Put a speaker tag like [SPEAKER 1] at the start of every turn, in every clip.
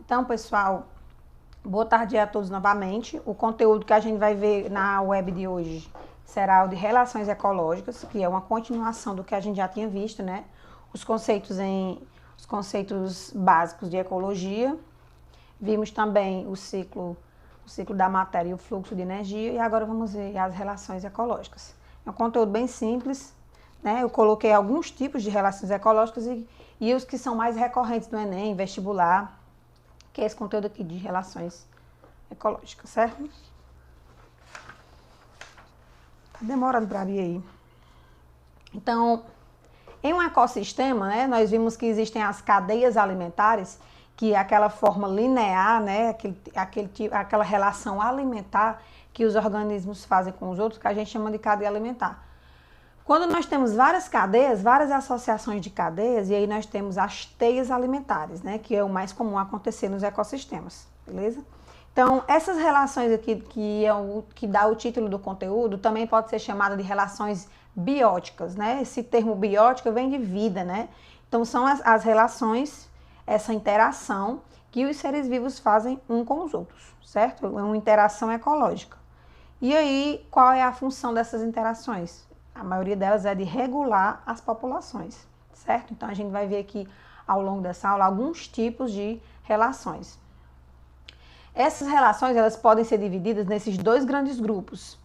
[SPEAKER 1] Então, pessoal, boa tarde a todos novamente. O conteúdo que a gente vai ver na web de hoje será o de relações ecológicas, que é uma continuação do que a gente já tinha visto, né? Os conceitos básicos de ecologia. Vimos também o ciclo da matéria e o fluxo de energia, e agora vamos ver as relações ecológicas. É um conteúdo bem simples, né? Eu coloquei alguns tipos de relações ecológicas e os que são mais recorrentes no Enem, vestibular, que é esse conteúdo aqui de relações ecológicas, certo? Tá demorando para abrir aí. Então, em um ecossistema, né, nós vimos que existem as cadeias alimentares, que é aquela forma linear, né, aquela relação alimentar que os organismos fazem com os outros, que a gente chama de cadeia alimentar. Quando nós temos várias cadeias, várias associações de cadeias, e aí nós temos as teias alimentares, né, que é o mais comum acontecer nos ecossistemas, beleza? Então, essas relações aqui, que dá o título do conteúdo, também pode ser chamada de relações bióticas, né? Esse termo biótica vem de vida, né? Então, são as relações, essa interação que os seres vivos fazem um com os outros, certo? É uma interação ecológica. E aí, qual é a função dessas interações? A maioria delas é de regular as populações, certo? Então, a gente vai ver aqui, ao longo dessa aula, alguns tipos de relações. Essas relações, elas podem ser divididas nesses dois grandes grupos.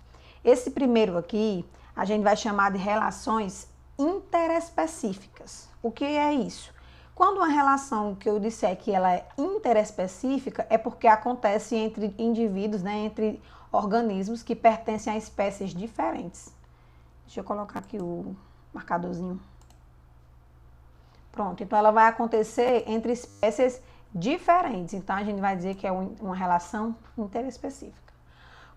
[SPEAKER 1] Esse primeiro aqui, a gente vai chamar de relações interespecíficas. O que é isso? Quando uma relação que eu disser que ela é interespecífica, é porque acontece entre indivíduos, né, entre organismos que pertencem a espécies diferentes. Deixa eu colocar aqui o marcadorzinho. Pronto, então ela vai acontecer entre espécies diferentes. Então a gente vai dizer que é uma relação interespecífica.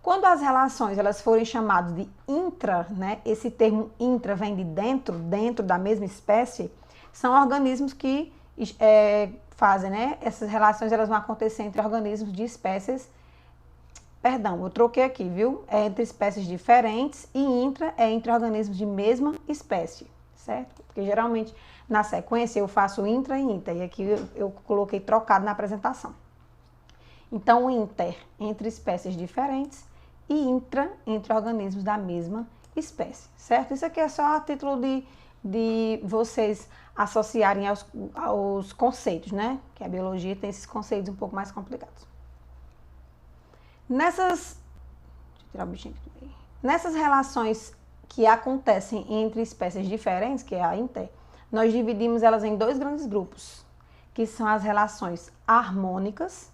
[SPEAKER 1] Quando as relações elas forem chamadas de intra, né, esse termo intra vem de dentro da mesma espécie, são organismos que fazem, né, essas relações elas vão acontecer entre organismos de espécies. Perdão, eu troquei aqui, viu? É entre espécies diferentes e intra é entre organismos de mesma espécie, certo? Porque geralmente na sequência eu faço intra e inter, e aqui eu coloquei trocado na apresentação. Então, inter entre espécies diferentes e intra entre organismos da mesma espécie, certo? Isso aqui é só a título de vocês associarem aos conceitos, né? Que a biologia tem esses conceitos um pouco mais complicados. Deixa eu tirar o bichinho aqui do meio. Nessas relações que acontecem entre espécies diferentes, que é a inter, nós dividimos elas em dois grandes grupos, que são as relações harmônicas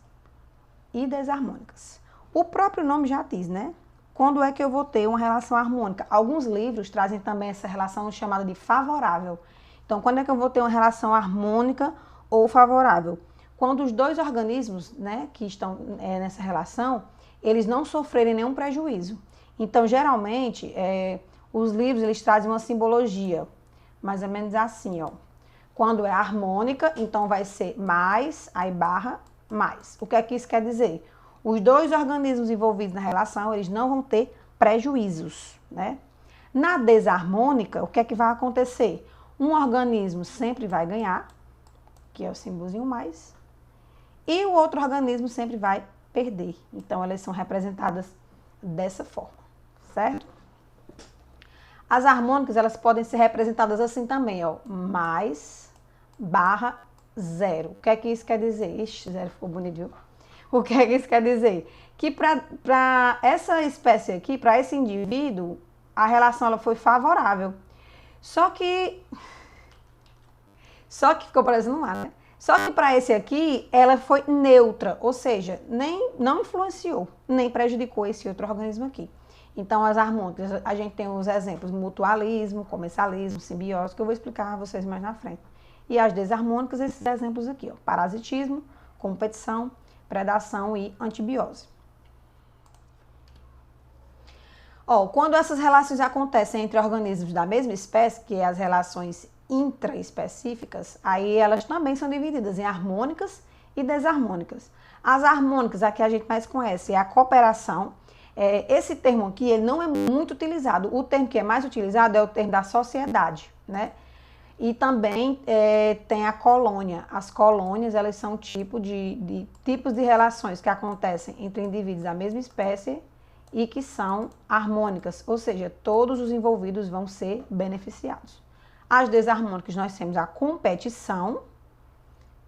[SPEAKER 1] e desarmônicas. O próprio nome já diz, né? Quando é que eu vou ter uma relação harmônica? Alguns livros trazem também essa relação chamada de favorável. Então, quando é que eu vou ter uma relação harmônica ou favorável? Quando os dois organismos, né, que estão nessa relação, eles não sofrerem nenhum prejuízo. Então, geralmente, os livros eles trazem uma simbologia, mais ou menos assim, ó. Quando é harmônica, então vai ser mais, aí barra, mais. O que é que isso quer dizer? Os dois organismos envolvidos na relação, eles não vão ter prejuízos, né? Na desarmônica, o que é que vai acontecer? Um organismo sempre vai ganhar, que é o símbolozinho mais, e o outro organismo sempre vai perder. Então, elas são representadas dessa forma, certo? As harmônicas, elas podem ser representadas assim também, ó, mais, barra, zero. O que é que isso quer dizer? Ixi, zero ficou bonito, viu? O que é que isso quer dizer? Que para essa espécie aqui, para esse indivíduo, a relação ela foi favorável. Só que ficou parecendo um ar, né? Só que para esse aqui, ela foi neutra, ou seja, não influenciou, nem prejudicou esse outro organismo aqui. Então, as harmônicas, a gente tem os exemplos mutualismo, comensalismo, simbiose, que eu vou explicar a vocês mais na frente. E as desarmônicas, esses exemplos aqui, ó, parasitismo, competição, predação e antibiose. Ó, quando essas relações acontecem entre organismos da mesma espécie, que é as relações intraespecíficas, aí elas também são divididas em harmônicas e desarmônicas. As harmônicas, a que a gente mais conhece, é a cooperação. Esse termo aqui ele não é muito utilizado. O termo que é mais utilizado é o termo da sociedade, né? E também tem a colônia. As colônias, elas são tipos de relações que acontecem entre indivíduos da mesma espécie e que são harmônicas, ou seja, todos os envolvidos vão ser beneficiados. As desarmônicas, nós temos a competição,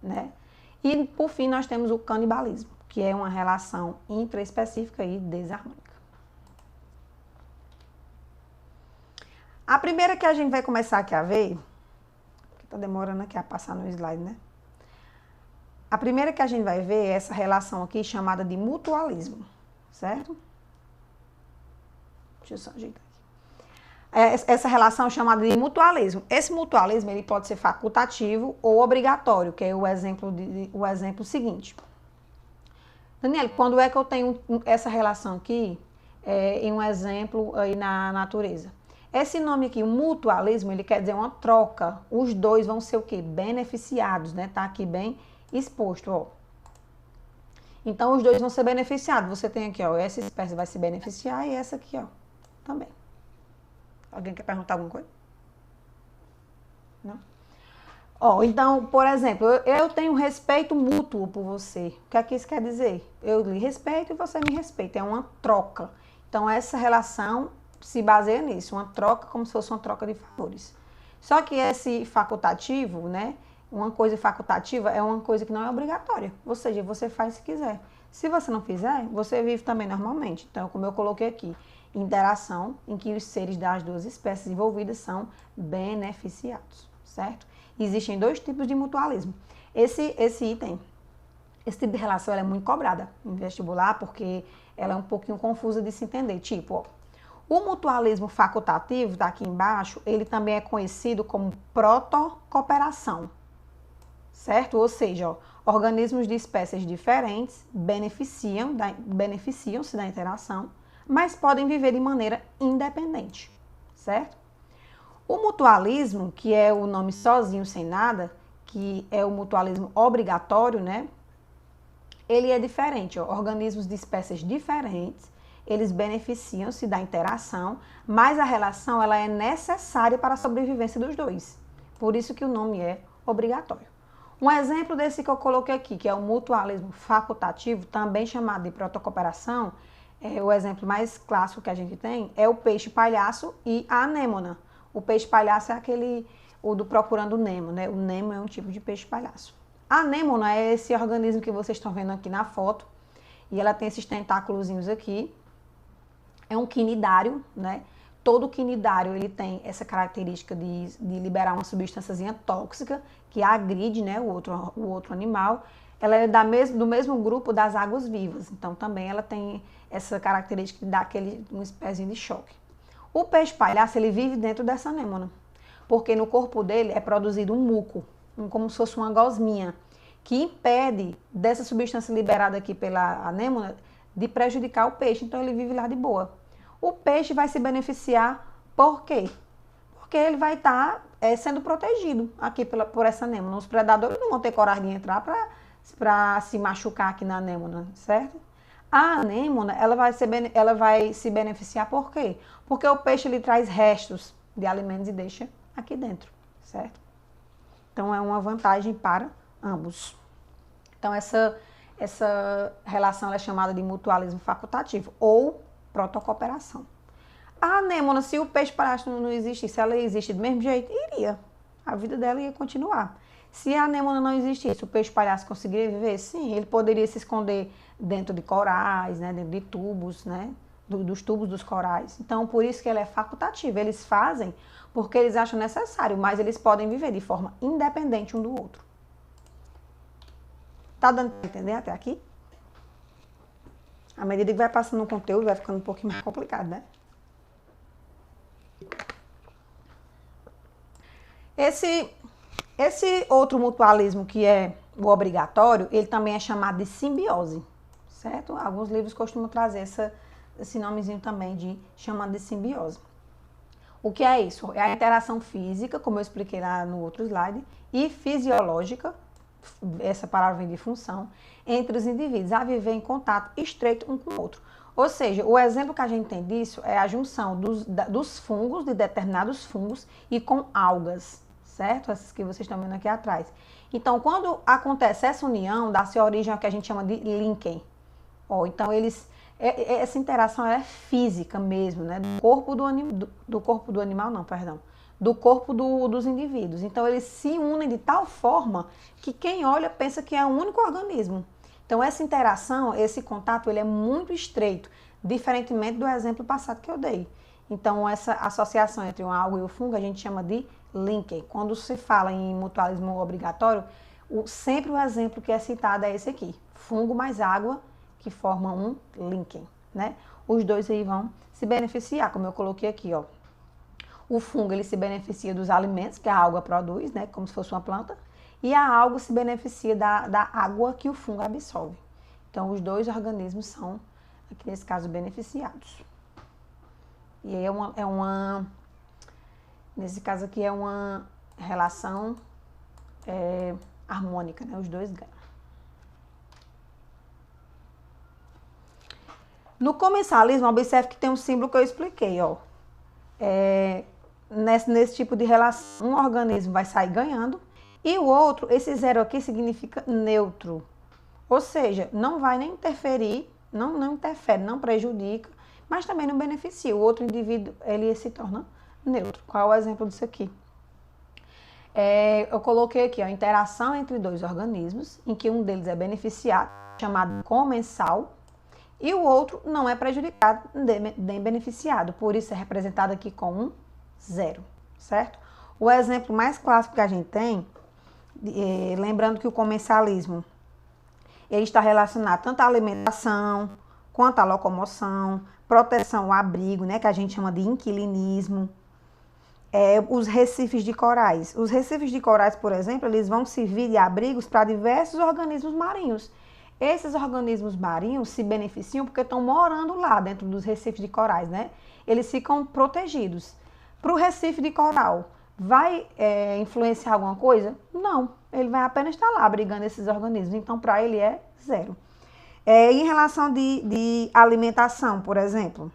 [SPEAKER 1] né? E, por fim, nós temos o canibalismo, que é uma relação intraespecífica e desarmônica. A primeira que a gente vai começar aqui a ver, porque tá demorando aqui a passar no slide, né? A primeira que a gente vai ver é essa relação aqui chamada de mutualismo, certo? Deixa eu só ajeitar aqui. Essa relação é chamada de mutualismo. Esse mutualismo ele pode ser facultativo ou obrigatório, que é o exemplo seguinte. Daniela, quando é que eu tenho essa relação aqui em um exemplo aí na natureza? Esse nome aqui, o mutualismo, ele quer dizer uma troca. Os dois vão ser o quê? Beneficiados, né? Tá aqui bem exposto, ó. Então, os dois vão ser beneficiados. Você tem aqui, ó, essa espécie vai se beneficiar e essa aqui, ó, também. Alguém quer perguntar alguma coisa? Não? Ó, então, por exemplo, eu tenho respeito mútuo por você. O que é que isso quer dizer? Eu lhe respeito e você me respeita. É uma troca. Então, essa relação se baseia nisso. Uma troca como se fosse uma troca de favores. Só que esse facultativo, né? Uma coisa facultativa é uma coisa que não é obrigatória. Ou seja, você faz se quiser. Se você não fizer, você vive também normalmente. Então, como eu coloquei aqui, interação em que os seres das duas espécies envolvidas são beneficiados, certo? Existem dois tipos de mutualismo. Esse tipo de relação ela é muito cobrada em vestibular porque ela é um pouquinho confusa de se entender. Tipo, ó, o mutualismo facultativo, tá aqui embaixo, ele também é conhecido como protocooperação, certo? Ou seja, ó, organismos de espécies diferentes beneficiam-se da interação, mas podem viver de maneira independente, certo? O mutualismo, que é o nome sozinho sem nada, que é o mutualismo obrigatório, né? Ele é diferente, ó, organismos de espécies diferentes, eles beneficiam-se da interação, mas a relação ela é necessária para a sobrevivência dos dois. Por isso que o nome é obrigatório. Um exemplo desse que eu coloquei aqui, que é o mutualismo facultativo, também chamado de protocooperação, o exemplo mais clássico que a gente tem é o peixe-palhaço e a anêmona. O peixe-palhaço é o do Procurando Nemo, né? O Nemo é um tipo de peixe-palhaço. A anêmona é esse organismo que vocês estão vendo aqui na foto, e ela tem esses tentáculozinhos aqui. É um quinidário, né? Todo quinidário ele tem essa característica de liberar uma substânciazinha tóxica que agride, né, o outro animal. Ela é do mesmo grupo das águas vivas, então também ela tem essa característica de dar uma espécie de choque. O peixe-palhaço ele vive dentro dessa anêmona, porque no corpo dele é produzido um muco, como se fosse uma gosminha, que impede dessa substância liberada aqui pela anêmona de prejudicar o peixe, então ele vive lá de boa. O peixe vai se beneficiar por quê? Porque ele vai estar sendo protegido aqui por essa anêmona. Os predadores não vão ter coragem de entrar para se machucar aqui na anêmona, certo? A anêmona, ela vai se beneficiar por quê? Porque o peixe ele traz restos de alimentos e deixa aqui dentro, certo? Então é uma vantagem para ambos. Então essa relação ela é chamada de mutualismo facultativo ou protocooperação. A anêmona, se o peixe-palhaço não existisse, ela existe do mesmo jeito? Iria. A vida dela ia continuar. Se a anêmona não existisse, o peixe-palhaço conseguiria viver? Sim, ele poderia se esconder dentro de corais, né, dentro de tubos, né, dos tubos dos corais. Então, por isso que ela é facultativa. Eles fazem porque eles acham necessário, mas eles podem viver de forma independente um do outro. Tá dando para entender até aqui? À medida que vai passando o conteúdo, vai ficando um pouquinho mais complicado, né? Esse outro mutualismo que é o obrigatório, ele também é chamado de simbiose, certo? Alguns livros costumam trazer esse nomezinho também de chamado de simbiose. O que é isso? É a interação física, como eu expliquei lá no outro slide, e fisiológica, essa palavra vem de função, entre os indivíduos a viver em contato estreito um com o outro. Ou seja, o exemplo que a gente tem disso é a junção dos fungos, de determinados fungos, e com algas, certo? Essas que vocês estão vendo aqui atrás. Então, quando acontece essa união, dá-se origem ao que a gente chama de linking. Ó, então, essa interação é física mesmo, né? Do corpo do animal, não, perdão. Do corpo dos indivíduos. Então, eles se unem de tal forma que quem olha pensa que é um único organismo. Então, essa interação, esse contato, ele é muito estreito, diferentemente do exemplo passado que eu dei. Então, essa associação entre uma alga e o fungo, a gente chama de linking. Quando se fala em mutualismo obrigatório, sempre o exemplo que é citado é esse aqui. Fungo mais água, que formam um linking, né? Os dois aí vão se beneficiar, como eu coloquei aqui, ó. O fungo, ele se beneficia dos alimentos que a alga produz, né? Como se fosse uma planta. E a alga se beneficia da água que o fungo absorve. Então, os dois organismos são, aqui nesse caso, beneficiados. E aí nesse caso aqui é uma relação harmônica, né? Os dois ganham. No comensalismo, observe que tem um símbolo que eu expliquei, ó. Nesse tipo de relação, um organismo vai sair ganhando e o outro, esse zero aqui significa neutro. Ou seja, não vai nem interferir, não interfere, não prejudica, mas também não beneficia. O outro indivíduo, ele se torna neutro. Qual é o exemplo disso aqui? Eu coloquei aqui a interação entre dois organismos, em que um deles é beneficiado, chamado comensal, e o outro não é prejudicado nem beneficiado, por isso é representado aqui com um zero, certo? O exemplo mais clássico que a gente tem, lembrando que o comensalismo, ele está relacionado tanto à alimentação, quanto à locomoção, proteção ao abrigo, né, que a gente chama de inquilinismo, os recifes de corais. Os recifes de corais, por exemplo, eles vão servir de abrigos para diversos organismos marinhos. Esses organismos marinhos se beneficiam porque estão morando lá dentro dos recifes de corais, né? Eles ficam protegidos. Para o recife de coral, vai influenciar alguma coisa? Não, ele vai apenas estar lá abrigando esses organismos, então para ele é zero. Em relação de alimentação, por exemplo,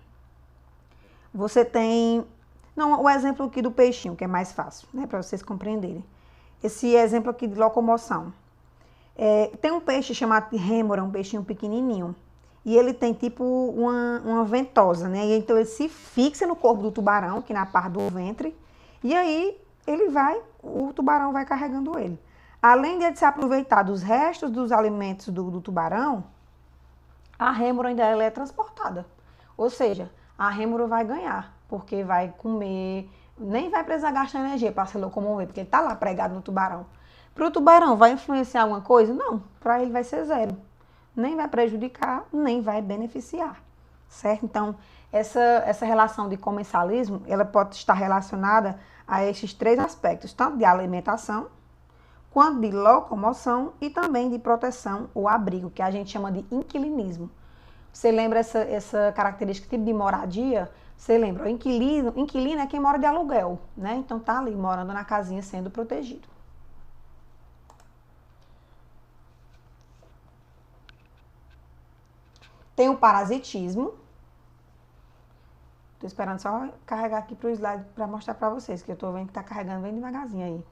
[SPEAKER 1] você tem... Não, o exemplo aqui do peixinho, que é mais fácil, né, para vocês compreenderem. Esse exemplo aqui de locomoção. Tem um peixe chamado de rêmora, um peixinho pequenininho. E ele tem tipo uma ventosa, né? E então ele se fixa no corpo do tubarão, aqui na parte do ventre. E aí o tubarão vai carregando ele. Além de ele se aproveitar dos restos dos alimentos do tubarão, a rêmora ainda ela é transportada. Ou seja, a rêmora vai ganhar, porque vai comer, nem vai precisar gastar energia para se locomover, porque ele está lá pregado no tubarão. Para o tubarão, vai influenciar alguma coisa? Não, para ele vai ser zero. Nem vai prejudicar, nem vai beneficiar, certo? Então, essa relação de comensalismo, ela pode estar relacionada a esses três aspectos, tanto de alimentação, quanto de locomoção e também de proteção ou abrigo, que a gente chama de inquilinismo. Você lembra essa característica tipo de moradia? Você lembra, o inquilino é quem mora de aluguel, né? Então, tá ali morando na casinha sendo protegido. Tem o parasitismo. Tô esperando só carregar aqui pro slide para mostrar para vocês, que eu tô vendo que tá carregando bem devagarzinho aí.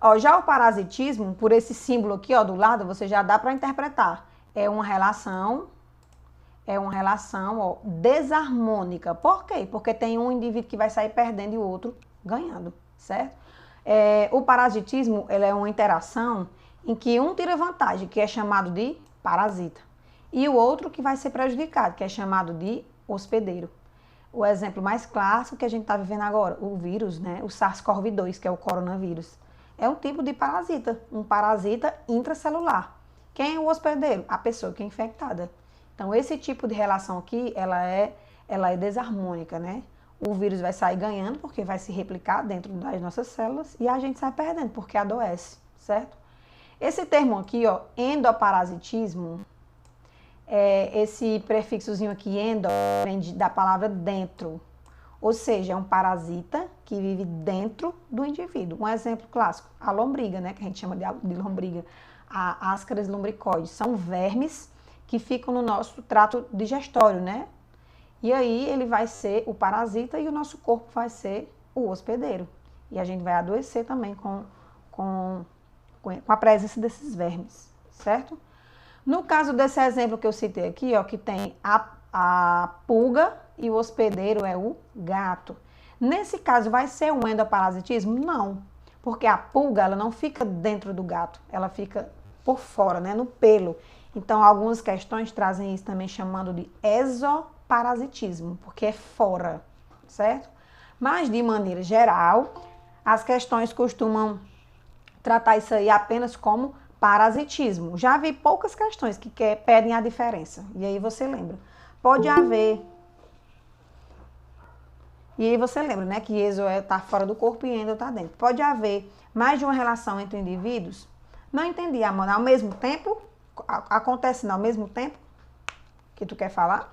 [SPEAKER 1] Ó, já o parasitismo, por esse símbolo aqui, ó, do lado, você já dá para interpretar. É uma relação, ó, desarmônica. Por quê? Porque tem um indivíduo que vai sair perdendo e o outro ganhando, certo? O parasitismo, ele é uma interação em que um tira vantagem, que é chamado de parasita, e o outro que vai ser prejudicado, que é chamado de hospedeiro. O exemplo mais clássico que a gente está vivendo agora, o vírus, né? O SARS-CoV-2, que é o coronavírus. É um tipo de parasita, um parasita intracelular. Quem é o hospedeiro? A pessoa que é infectada. Então, esse tipo de relação aqui, ela é desarmônica, né? O vírus vai sair ganhando porque vai se replicar dentro das nossas células e a gente sai perdendo porque adoece, certo? Esse termo aqui, ó, endoparasitismo, esse prefixozinho aqui, endo, vem da palavra dentro. Ou seja, é um parasita que vive dentro do indivíduo. Um exemplo clássico, a lombriga, né, que a gente chama de lombriga. A Ascaris lumbricoides. São vermes que ficam no nosso trato digestório, né? E aí ele vai ser o parasita e o nosso corpo vai ser o hospedeiro. E a gente vai adoecer também com a presença desses vermes, certo? No caso desse exemplo que eu citei aqui, ó, que tem a pulga e o hospedeiro é o gato. Nesse caso, vai ser um endoparasitismo? Não, porque a pulga ela não fica dentro do gato, ela fica por fora, né, no pelo. Então, algumas questões trazem isso também chamando de exoparasitismo, porque é fora, certo? Mas, de maneira geral, as questões costumam tratar isso aí apenas como parasitismo. Já vi poucas questões que pedem a diferença. E aí você lembra. Pode haver... E aí você lembra, né, que exo está fora do corpo e endo está dentro. Pode haver mais de uma relação entre indivíduos? Não entendi, Amanda. Ao mesmo tempo? Acontecendo ao mesmo tempo? Que tu quer falar?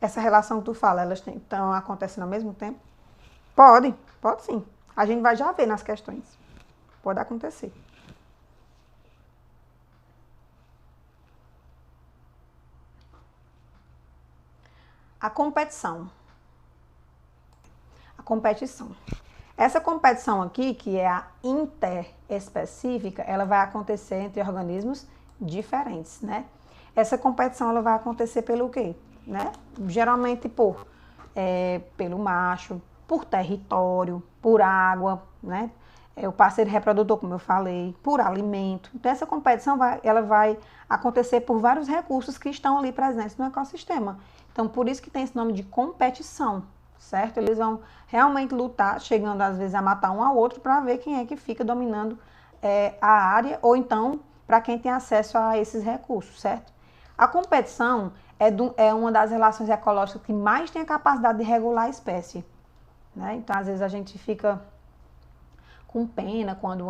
[SPEAKER 1] Essa relação que tu fala, elas estão acontecendo ao mesmo tempo? Pode sim. A gente vai já ver nas questões. Pode acontecer. A competição. A competição. Essa competição aqui, que é a interespecífica, ela vai acontecer entre organismos diferentes, né? Essa competição ela vai acontecer pelo quê? Né? Geralmente pelo macho, por território, por água, né? O parceiro reprodutor, como eu falei, por alimento. Então, essa competição ela vai acontecer por vários recursos que estão ali presentes no ecossistema. Então, por isso que tem esse nome de competição, certo? Eles vão realmente lutar, chegando às vezes a matar um ao outro para ver quem é que fica dominando a área, ou então para quem tem acesso a esses recursos, certo? A competição é uma das relações ecológicas que mais tem a capacidade de regular a espécie, né? Então, às vezes a gente fica com pena quando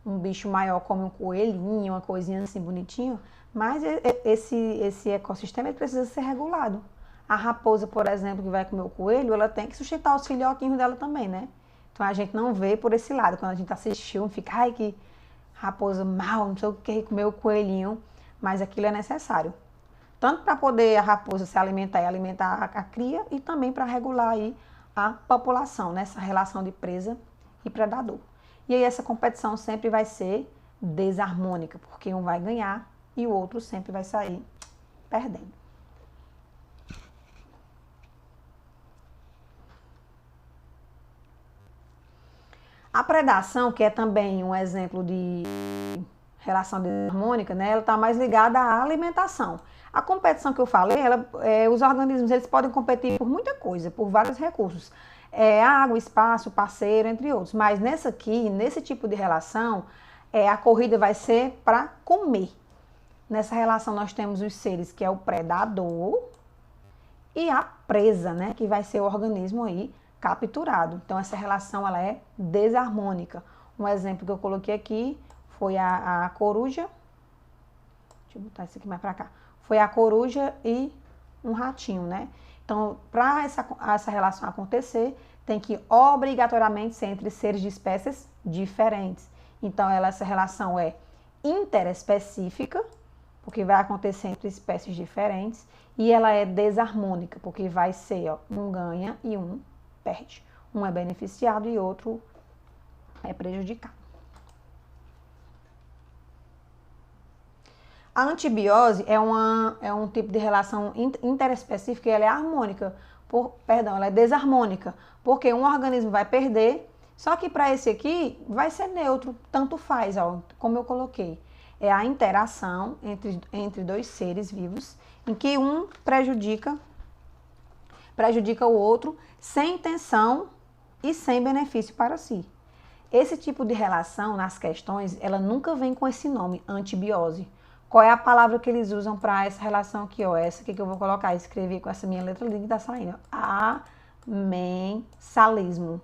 [SPEAKER 1] um bicho maior come um coelhinho, uma coisinha assim bonitinho, mas esse ecossistema ele precisa ser regulado. A raposa, por exemplo, que vai comer o coelho, ela tem que sustentar os filhotinhos dela também, né? Então a gente não vê por esse lado. Quando a gente assiste filme, fica, ai, que raposa mal, não sei o que, comer o coelhinho, mas aquilo é necessário. Tanto para poder a raposa se alimentar e alimentar a cria, e também para regular aí a população, nessa relação de presa e predador. E aí essa competição sempre vai ser desarmônica, porque um vai ganhar e o outro sempre vai sair perdendo. A predação, que é também um exemplo de relação desarmônica, né, ela está mais ligada à alimentação. A competição que eu falei, os organismos eles podem competir por muita coisa, por vários recursos. Água, espaço, parceiro, entre outros. Mas nesse tipo de relação, a corrida vai ser para comer. Nessa relação nós temos os seres que é o predador e a presa, né, que vai ser o organismo aí capturado. Então essa relação ela é desarmônica. Um exemplo que eu coloquei aqui foi a coruja. Deixa eu botar isso aqui mais para cá. Foi a coruja e um ratinho, né? Então, para essa relação acontecer, tem que obrigatoriamente ser entre seres de espécies diferentes. Então, essa relação é interespecífica, porque vai acontecer entre espécies diferentes, e ela é desarmônica, porque vai ser, um ganha e um perde. Um é beneficiado e outro é prejudicado. A antibiose é um tipo de relação interespecífica e ela é harmônica, ela é desarmônica, porque um organismo vai perder, só que para esse aqui vai ser neutro, tanto faz, como eu coloquei. É a interação entre dois seres vivos, em que um prejudica o outro sem intenção e sem benefício para si. Esse tipo de relação, nas questões, ela nunca vem com esse nome, antibiose. Qual é a palavra que eles usam para essa relação aqui, essa aqui que eu vou colocar, escrever com essa minha letra linda que tá saindo, amensalismo.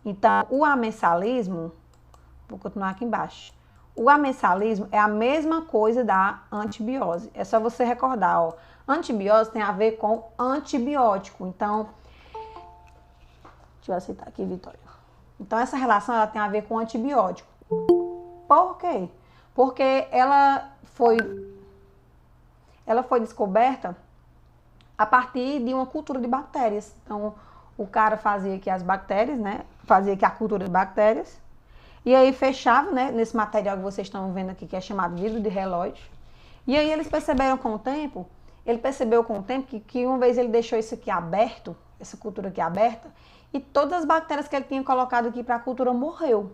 [SPEAKER 1] Então, o amensalismo, vou continuar aqui embaixo. O amensalismo é a mesma coisa da antibiose. É só você recordar, antibiose tem a ver com antibiótico. Então, deixa eu aceitar aqui, Vitória. Então, essa relação ela tem a ver com antibiótico. Por quê? Porque ela foi descoberta a partir de uma cultura de bactérias. Então, o cara fazia aqui as bactérias, né? Fazia aqui a cultura de bactérias. E aí fechava, né? Nesse material que vocês estão vendo aqui, que é chamado vidro de relógio. E aí eles perceberam com o tempo, ele percebeu com o tempo que uma vez ele deixou isso aqui aberto, essa cultura aqui aberta, e todas as bactérias que ele tinha colocado aqui para a cultura morreu.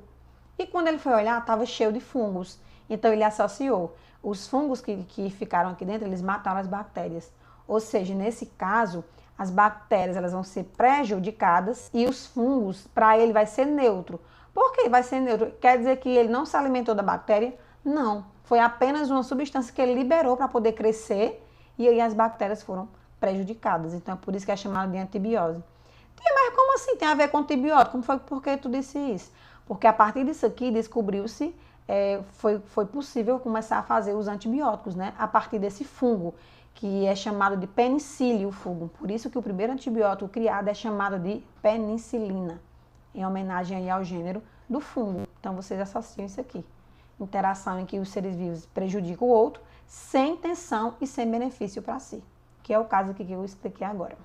[SPEAKER 1] E quando ele foi olhar, estava cheio de fungos. Então ele associou os fungos que ficaram aqui dentro, eles mataram as bactérias. Ou seja, nesse caso, as bactérias elas vão ser prejudicadas e os fungos, para ele, vai ser neutro. Por que vai ser neutro? Quer dizer que ele não se alimentou da bactéria? Não. Foi apenas uma substância que ele liberou para poder crescer e aí as bactérias foram prejudicadas. Então é por isso que é chamado de antibiose. Mas como assim tem a ver com antibiótico? Por que tu disse isso? Porque a partir disso aqui descobriu-se, foi possível começar a fazer os antibióticos, né? A partir desse fungo, que é chamado de penicílio fungo. Por isso que o primeiro antibiótico criado é chamado de penicilina, em homenagem aí ao gênero do fungo. Então vocês associam isso aqui. Interação em que os seres vivos prejudicam o outro, sem intenção e sem benefício para si. Que é o caso aqui que eu expliquei agora.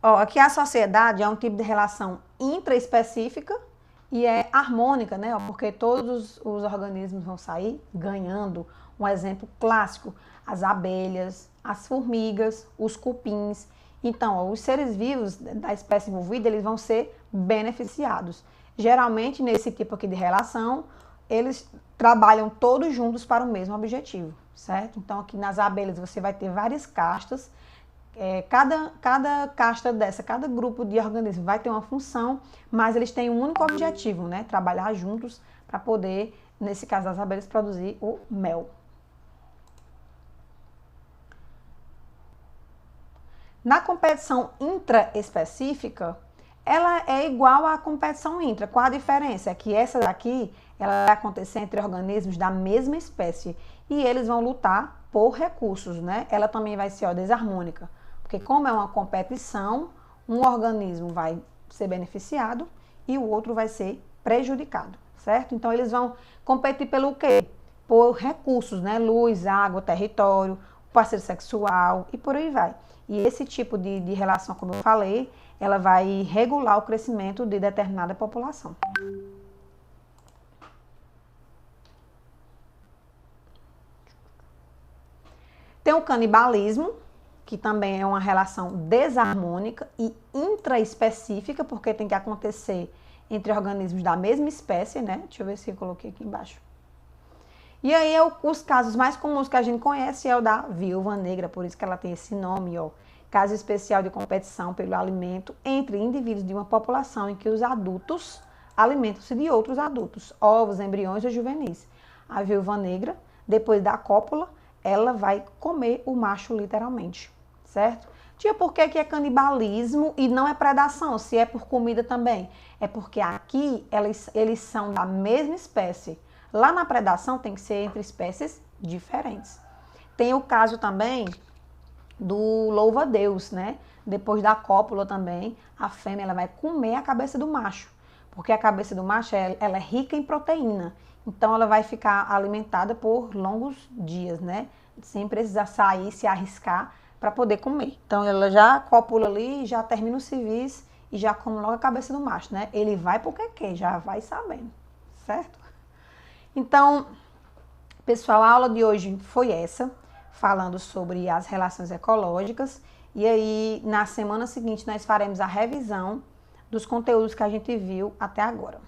[SPEAKER 1] Ó, aqui a sociedade é um tipo de relação intraespecífica e é harmônica, né? Porque todos os organismos vão sair ganhando. Um exemplo clássico, as abelhas, as formigas, os cupins. Então, ó, os seres vivos da espécie envolvida, eles vão ser beneficiados. Geralmente, nesse tipo aqui de relação, eles trabalham todos juntos para o mesmo objetivo, certo? Então, aqui nas abelhas você vai ter várias castas. Cada casta dessa, cada grupo de organismos vai ter uma função, mas eles têm um único objetivo, né? Trabalhar juntos para poder, nesse caso das abelhas, produzir o mel. Na competição intraespecífica, ela é igual à competição intra. Qual a diferença? É que essa daqui, ela vai acontecer entre organismos da mesma espécie e eles vão lutar por recursos, né? Ela também vai ser desarmônica, porque como é uma competição, um organismo vai ser beneficiado e o outro vai ser prejudicado, certo? Então eles vão competir pelo quê? Por recursos, né? Luz, água, território, parceiro sexual e por aí vai. E esse tipo de relação, como eu falei, ela vai regular o crescimento de determinada população. Tem o canibalismo, que também é uma relação desarmônica e intraespecífica, porque tem que acontecer entre organismos da mesma espécie, né? Deixa eu ver se eu coloquei aqui embaixo. E aí, os casos mais comuns que a gente conhece é o da viúva negra, por isso que ela tem esse nome, ó. Caso especial de competição pelo alimento entre indivíduos de uma população em que os adultos alimentam-se de outros adultos, ovos, embriões ou juvenis. A viúva negra, depois da cópula, ela vai comer o macho literalmente, certo? Tia, por que é canibalismo e não é predação? Se é por comida também. É porque aqui eles são da mesma espécie. Lá na predação tem que ser entre espécies diferentes. Tem o caso também do louva-a-Deus, né? Depois da cópula também, a fêmea ela vai comer a cabeça do macho. Porque a cabeça do macho ela é rica em proteína. Então ela vai ficar alimentada por longos dias, né? Sem precisar sair, se arriscar para poder comer. Então ela já copula ali, já termina o civis e já come logo a cabeça do macho, né? Ele vai porque quer, já vai sabendo, certo? Então, pessoal, a aula de hoje foi essa, falando sobre as relações ecológicas. E aí, na semana seguinte, nós faremos a revisão dos conteúdos que a gente viu até agora.